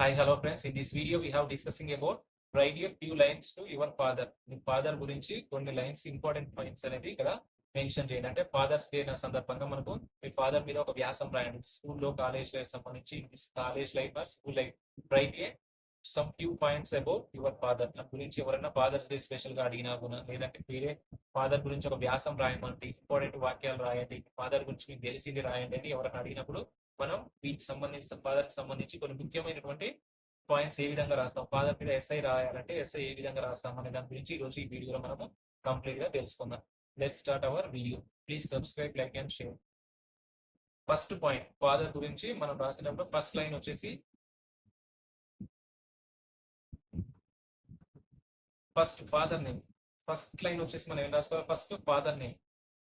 Hi, hello friends. In this video, we have discussing about write a few lines to your father. Me father గురించి కొన్ని lines important points అనేది ఇక్కడ mention చేయండి. అంటే fathers day సందర్భంగా మనకు మీ father మీద ఒక వ్యాసం రాయండి. స్కూల్లో కాలేజ్ లైఫ్ సంబంధించి college life or school life write a some few points about your father. దాని గురించి ఎవరైనా ఫాదర్స్ డే స్పెషల్ గా అడిగినా కూడా లేదంటే వేరే ఫాదర్ గురించి ఒక వ్యాసం రాయమండి, ఇంపార్టెంట్ వాక్యాలు రాయండి, ఫాదర్ గురించి మీకు తెలిసింది రాయండి అని ఎవరైనా అడిగినప్పుడు మనం వీటికి సంబంధించిన ఫాదర్కి సంబంధించి కొన్ని ముఖ్యమైనటువంటి పాయింట్స్ ఏ విధంగా రాస్తాం, ఫాదర్ మీద ఎస్ఐ రాయాలంటే ఎస్ఐ ఏ విధంగా రాస్తాం అనే దాని గురించి ఈ రోజు ఈ వీడియోలో మనము కంప్లీట్ గా తెలుసుకుందాం. Let's start our video. Please subscribe, like and share. First point father గురించి మనం రాసినప్పుడు ఫస్ట్ లైన్ వచ్చేసి first father name. First line వచ్చేసి మనం ఏం రాసుకోవాలి? First father name.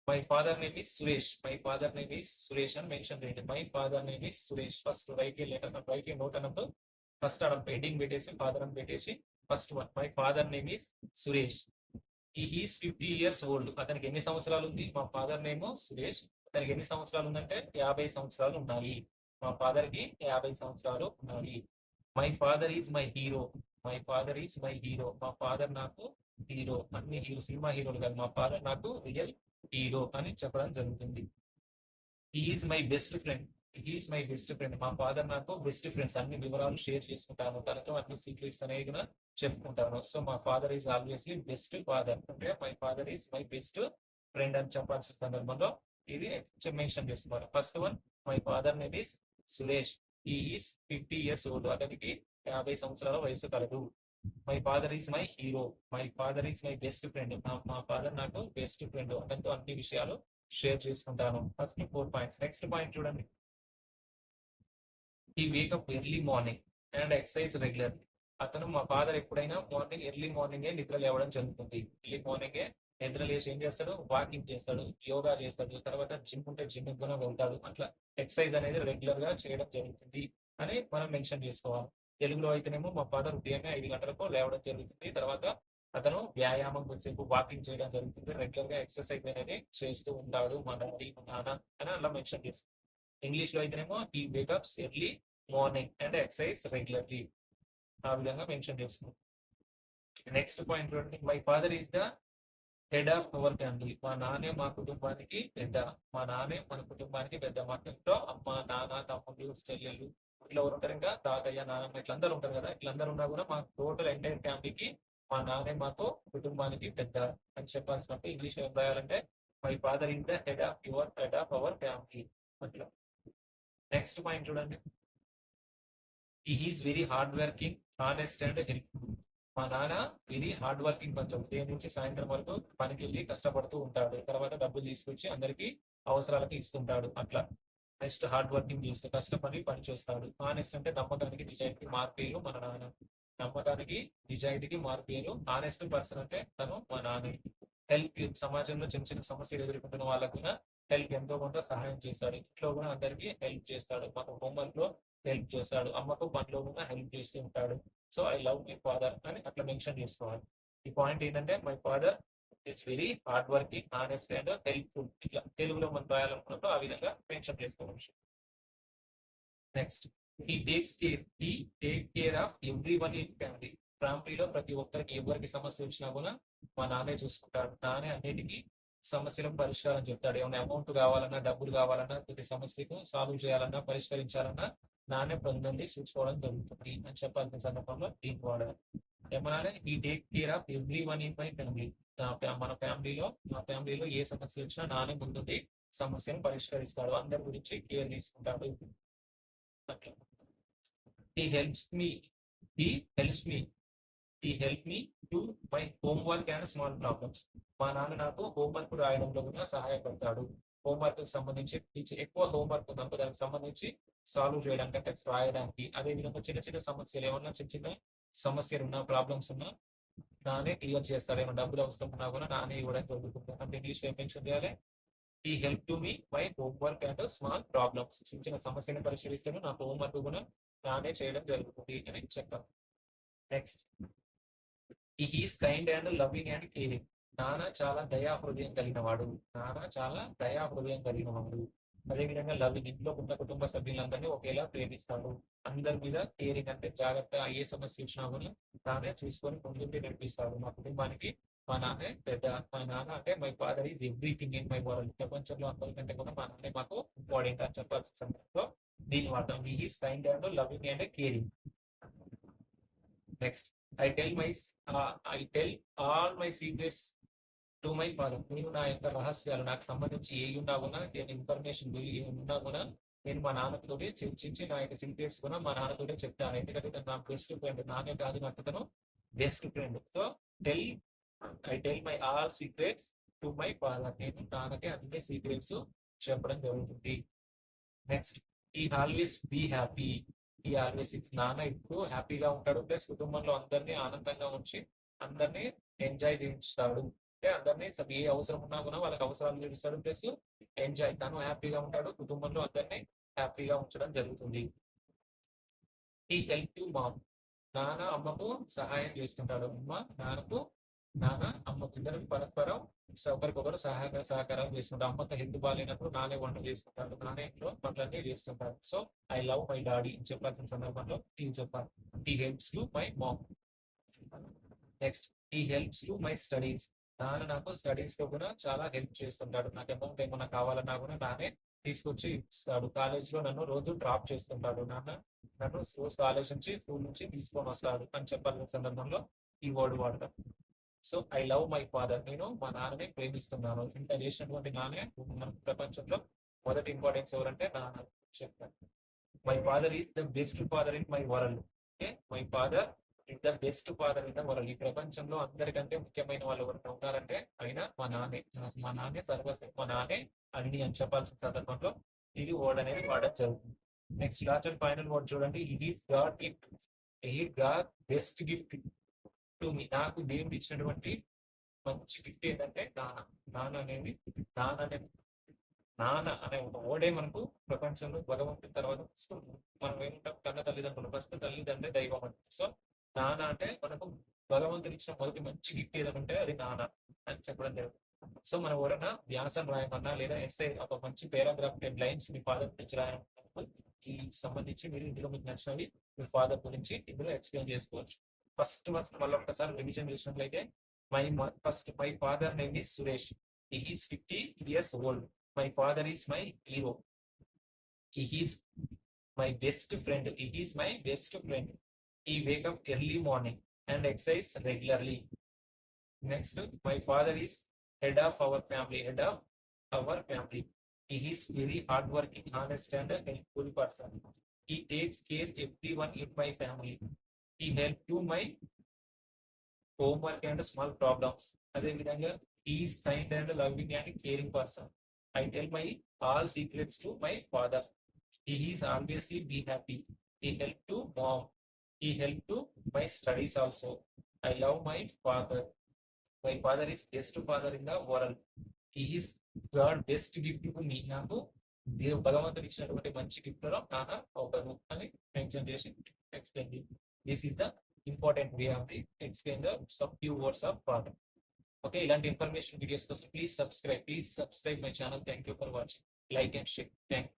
My father name is Suresh. My father name is Suresh అని మెన్షన్ చేయండి. My father name is Suresh. First right A letter, right a note అన్నప్పుడు ఫస్ట్ ఆడ heading పెట్టేసి ఫాదర్ అని పెట్టేసి first one my father name is Suresh. He's 50 years old. అతనికి ఎన్ని సంవత్సరాలు ఉంది? మా ఫాదర్ నేమ్ సురేష్. అతనికి ఎన్ని సంవత్సరాలు ఉందంటే 50 సంవత్సరాలు ఉన్నాయి. మా ఫాదర్ కి 50 సంవత్సరాలు ఉన్నాయి. My father is my hero. My father is my hero. మా ఫాదర్ నాకు హీరో. అన్ని హీరో, సినిమా హీరోలు కాదు, మా ఫాదర్ నాకు రియల్ హీరో అని చెప్పడం జరుగుతుంది. Is my best friend. Is my best friend. మా ఫాదర్ నాకు బెస్ట్ ఫ్రెండ్స్, అన్ని వివరాలు షేర్ చేసుకుంటాను, తనతో అన్ని సీక్రెట్స్ అనేవి కూడా చెప్పుకుంటాను. సో మా ఫాదర్ ఈజ్ ఆల్వేస్లీ బెస్ట్ ఫాదర్. అంటే my father is my best friend అని చెప్పాల్సిన సందర్భంలో ఇది మెన్షన్ చేసుకోవాలి. First one my father name is Suresh. Is 50 years old. అతనికి 50 సంవత్సరాల వయసు కలదు. My father is my hero. My father is my best friend. మా ఫాదర్ నాకు బెస్ట్ ఫ్రెండ్, అతనితో అన్ని విషయాలు షేర్ చేసుకుంటాను. First 4 points. నెక్స్ట్ పాయింట్ చూడండి. ఈ wake up early morning and exercise regularly. అతను మా ఫాదర్ ఎప్పుడైనా మార్నింగ్ ఎర్లీ మార్నింగే నిద్ర లేవడం జరుగుతుంది. ఎర్లీ మార్నింగే నిద్ర లేచి ఏం చేస్తాడు? వాకింగ్ చేస్తాడు, యోగా చేస్తాడు, తర్వాత జిమ్ ఉంటే జిమ్ కూడా వెళ్తాడు. అట్లా ఎక్సర్సైజ్ అనేది రెగ్యులర్ గా చేయడం జరుగుతుంది అని మనం మెన్షన్ చేసుకోవాలి. తెలుగులో అయితేనేమో మా ఫాదర్ ఉదయమే 5 గంటలకు లేవడం జరుగుతుంది. తర్వాత అతను వ్యాయామం కొంచెంసేపు వాకింగ్ చేయడం జరుగుతుంది. రెగ్యులర్ గా ఎక్సర్సైజ్ అనేది చేస్తూ ఉంటాడు మా డాడీ, మా నాన్న అని అలా మెన్షన్ చేస్తాం. ఇంగ్లీష్ లో అయితేనేమో ఈ వేకప్స్ early morning and exercise regularly. ఆ విధంగా మెన్షన్ చేస్తున్నాం. నెక్స్ట్ పాయింట్ చూడండి. My father is the head of our family. మా నాన్నే మా కుటుంబానికి పెద్ద. మా నాన్నే మన కుటుంబానికి పెద్ద. మా ఇంట్లో అమ్మ, నాన్న, తమ్ముళ్ళు, చెల్లెళ్ళు ఇట్లా ఎవరు ఉంటారు? ఇంకా తాతయ్య, నాన్నమ్మ ఇట్లా అందరూ ఉంటారు కదా. ఇట్లందరూ ఉన్నా కూడా మా టోటల్ ఎంటైర్ ఫ్యామిలీకి మా నాన్నే మాకు కుటుంబానికి పెద్ద అని చెప్పాల్సినప్పుడు ఇంగ్లీష్ ఏం రాయాలంటే my father is the head of our family అట్లా. నెక్స్ట్ పాయింట్ చూడండి. Is very hard working, honest and helpful. మా నాన్న వెరీ హార్డ్ వర్కింగ్, కొంచెం ఉదయం నుంచి సాయంత్రం వరకు పనికి వెళ్ళి కష్టపడుతూ ఉంటాడు. తర్వాత డబ్బులు తీసుకొచ్చి అందరికి అవసరాలకి ఇస్తుంటాడు అట్లా. నెక్స్ట్ హార్డ్ వర్కింగ్ చేస్తూ కష్టపడి పని చేస్తాడు. హానెస్ట్ అంటే నమ్మకానికి నిజాయితీకి మార్పేరు మన నాన్న. నమ్మకానికి నిజాయితీకి మార్పేరు హానెస్ట్ పర్సన్ అంటే తను మా నాన్న. హెల్ప్, సమాజంలో చిన్న చిన్న సమస్యలు ఎదుర్కొంటున్న వాళ్ళకు హెల్ప్ ఎంతో కొంత సహాయం చేస్తాడు. ఇంట్లో కూడా అందరికీ హెల్ప్ చేస్తాడు. మాకు హోంవర్క్ లో హెల్ప్ చేస్తాడు. అమ్మకు పనిలో కూడా హెల్ప్ చేస్తూ ఉంటాడు. So I love my father అని అట్లా మెన్షన్ చేసుకోవాలి. ఈ పాయింట్ ఏంటంటే my father is very hard working, honest and helpful. ఇట్లా తెలుగులో మనం రాయాలనుకున్నప్పుడు ఆ విధంగా మెన్షన్ చేసుకోవచ్చు. Next he take care of every one in family. ఫ్యామిలీలో ప్రతి ఒక్కరికి ఎవరికి సమస్య వచ్చినా కూడా మా నాన్నే చూసుకుంటాడు. నానే అన్నిటికీ సమస్యలకు పరిష్కారం చెప్తాడు. ఏమైనా అమౌంట్ కావాలన్నా, డబ్బులు కావాలన్నా, ప్రతి సమస్యకు సాల్వ్ చేయాలన్నా, పరిష్కరించాలన్నా నానే ప్రజలని చూసుకోవడం జరుగుతుంది అని చెప్పాల్సిన సందర్భంలో దీన్ని వాడాలి. ఏమన్నా ఈ take care of every one in my family. మా ఫ్యామిలీలో ఏ సమస్య వచ్చినా నానే ముందుండి సమస్యను పరిష్కరిస్తాడు. అందరి గురించి కేర్ తీసుకుంటాడు అట్లా. He helps me he helps me he help me to my homework and small problems. మా నాన్న నాకు హోంవర్క్ రాయడంలో కూడా సహాయపడతాడు. హోంవర్క్ సంబంధించి ఎక్కువ హోంవర్క్ ఉన్నప్పుడు దానికి సంబంధించి సాల్వ్ చేయడానికి అంటే రాయడానికి, అదేవిధంగా చిన్న చిన్న సమస్యలు ఏమన్నా చిన్న చిన్న సమస్యలు ఉన్నా, ప్రాబ్లమ్స్ ఉన్నా నానే క్లియర్ చేస్తాడు. ఏమైనా డబ్బులు అవసరం ఉన్నా కూడా నానే ఇవ్వడానికి జరుగుతుంది. అంటే ఇంగ్లీష్ ఏం మెన్షన్ చేయాలి? ఈ help to me my homework and small problems. చిన్న చిన్న సమస్యను పరిశీలిస్తాను, నాకు హోంవర్క్ కూడా నానే చేయడం జరుగుతుంది అని చెప్పాను. Next he's kind and loving and caring. నాన్న చాలా దయా హృదయం కలిగిన వాడు. నాన్న చాలా దయా హృదయం కలిగిన వాడు. అదేవిధంగా లవింగ్, ఇంట్లో ఉన్న కుటుంబ సభ్యులందరినీ ఒకేలా ప్రేమిస్తాడు. అందరి మీద కేరింగ్, అంటే జాగ్రత్త ఏ సమస్య వచ్చినా కూడా తానే చూసుకొని ముందుండి నడిపిస్తాడు. మా కుటుంబానికి మా నాన్నే పెద్ద. మా నాన్న అంటే my father is everything in my world. ప్రపంచంలో అందరికంటే కూడా మా నాన్నే మాకు ఇంపార్టెంట్ అని చెప్పాల్సిన సందర్భంలో దీని వాడతాం. He is kind and loving and caring. Next, I tell my I tell all my secrets to my father. నేను నా యొక్క రహస్యాలు, నాకు సంబంధించి ఏ ఉన్నా కూడా, నేను ఇన్ఫర్మేషన్ ఉన్నా కూడా నేను మా నాన్నతోటి చర్చించి నా యొక్క సీక్రెట్స్ కూడా మా నాన్నతోటే చెప్తాను. ఎందుకంటే తను నా బెస్ట్ ఫ్రెండ్. నానే కాదు, నాకు తను best friend. So tell I tell my all secrets to my father. నేను నాన్నకి అన్ని సీక్రెట్స్ చెప్పడం జరుగుతుంది. నెక్స్ట్, ఈ ఆల్వేస్ బీ హ్యాపీ. ఈ ఆల్వేస్, నాన్న ఇప్పుడు హ్యాపీగా ఉంటాడు, ప్లస్ కుటుంబంలో అందరినీ ఆనందంగా ఉంచి అందరినీ ఎంజాయ్ చేయిస్తాడు. అంటే అందరినీ ఏ అవసరం ఉన్నా కూడా వాళ్ళకి అవసరాలు తీరుస్తాడు, ప్లస్ ఎంజాయ్, తను హ్యాపీగా ఉంటాడు, కుటుంబంలో అందరినీ హ్యాపీగా ఉంచడం జరుగుతుంది. ఈ హెల్ప్ యూ మామ్. నాన్న అమ్మకు సహాయం చేస్తుంటాడు. నాన్న అమ్మకు ఇద్దరు పరస్పరం ఒకరికొకరు సహకారం చేస్తుంటారు. అమ్మతో హెల్త్ బాగాలేనప్పుడు నానే వంట చేసుకుంటాడు, నానే ఇంట్లో పనులన్నీ చేస్తుంటారు. So I love my daddy అని చెప్పాల్సిన సందర్భంలో ఈ చెప్పాలి. ఈ helps to my mom. Next, ఈ హెల్ప్స్ టు మై స్టడీస్. నాన్న నాకు స్టడీస్ లో కూడా చాలా హెల్ప్ చేస్తుంటాడు. నాకు అమౌంట్ ఏమన్నా కావాలన్నా కూడా నానే తీసుకొచ్చి ఇస్తాడు. కాలేజ్ లో నన్ను రోజు డ్రాప్ చేస్తుంటాడు. నన్ను రోజు కాలేజ్ నుంచి, స్కూల్ నుంచి తీసుకొని వస్తాడు అని చెప్పాల్సిన సందర్భంలో ఈ వర్డ్ వాడతాం. So I love my father. నేను మా నాన్నని ప్రేమిస్తున్నాను. ఇంత చేసినటువంటి నానే మన ప్రపంచంలో మొదటి ఇంపార్టెన్స్ ఎవరంటే నాన్న చెప్తాను. My father is the best father in my world. Okay, my father is the best father in the world. ఈ ప్రపంచంలో అందరికంటే ముఖ్యమైన వాళ్ళు ఎవరైనా ఉన్నారంటే అయినా మా నాన్నే. మా నాన్నే సర్వస్వం, మా నాన్నే అన్ని అని చెప్పాల్సిన సందర్భంలో ఇది వర్డ్ అనేది వాడడం జరుగుతుంది. Next, last and final word చూడండి. It is God gift. ఈ God best gift to me. నాకు దేవుడు ఇచ్చినటువంటి మంచి గిఫ్ట్ ఏంటంటే నాన్న. నాన్న అనేది నాన్న అనే నాన్న అనే ఒక ఓడే మనకు ప్రపంచంలో భగవంతుని తర్వాత ఫస్ట్ మనం ఏమంటాం, కన్న తల్లిదండ్రులు. ఫస్ట్ తల్లిదండ్రులే దైవం అంటే. సో నాన్న అంటే మనకు భగవంతుడు ఇచ్చిన మొదటి మంచి గిఫ్ట్ ఏదైనా ఉంటే అది నాన్న అని చెప్పడం జరుగుతుంది. సో మనం ఎవరైనా వ్యాసం రాయమన్నా లేదా ఎస్ఐ ఒక మంచి పారాగ్రాఫ్ 10 లైన్స్ మీ ఫాదర్ గురించి రాయమన్నా ఈ సంబంధించి మీరు ఇందులో మీకు నచ్చినవి మీ ఫాదర్ గురించి ఇందులో ఎక్స్ప్లెయిన్ చేసుకోవచ్చు. ఫస్ట్ మళ్ళీ ఒక్కసారి రివిజన్ చేసినట్లయితే my father name is Suresh. He is 50 years old. My father is my hero. He is my best friend. He is my best friend. He wake up early morning and exercise regularly. Next, my father is head of our family. Head of our family. He is very hardworking, honest, and a helpful person. He takes care everyone in my family. He help to my homework and small problems. అదేవిధంగా he is kind and loving and caring person. I tell my all secrets to my father. He is always be happy. He help to mom. He help to my studies also. I love my father. My father is best father in the world. He is God best gift to me. నాకు భగవంతుడు ఇచ్చినటువంటి మంచి gift లో నాన్న ఒకరు అని mention చేసి explain. This is the important way of the explain the sum few words of father. Okay, ఇలాంటి ఇన్ఫర్మేషన్ వీడియోస్ కోసం please subscribe my channel. Thank you for watching. Like and share. Thank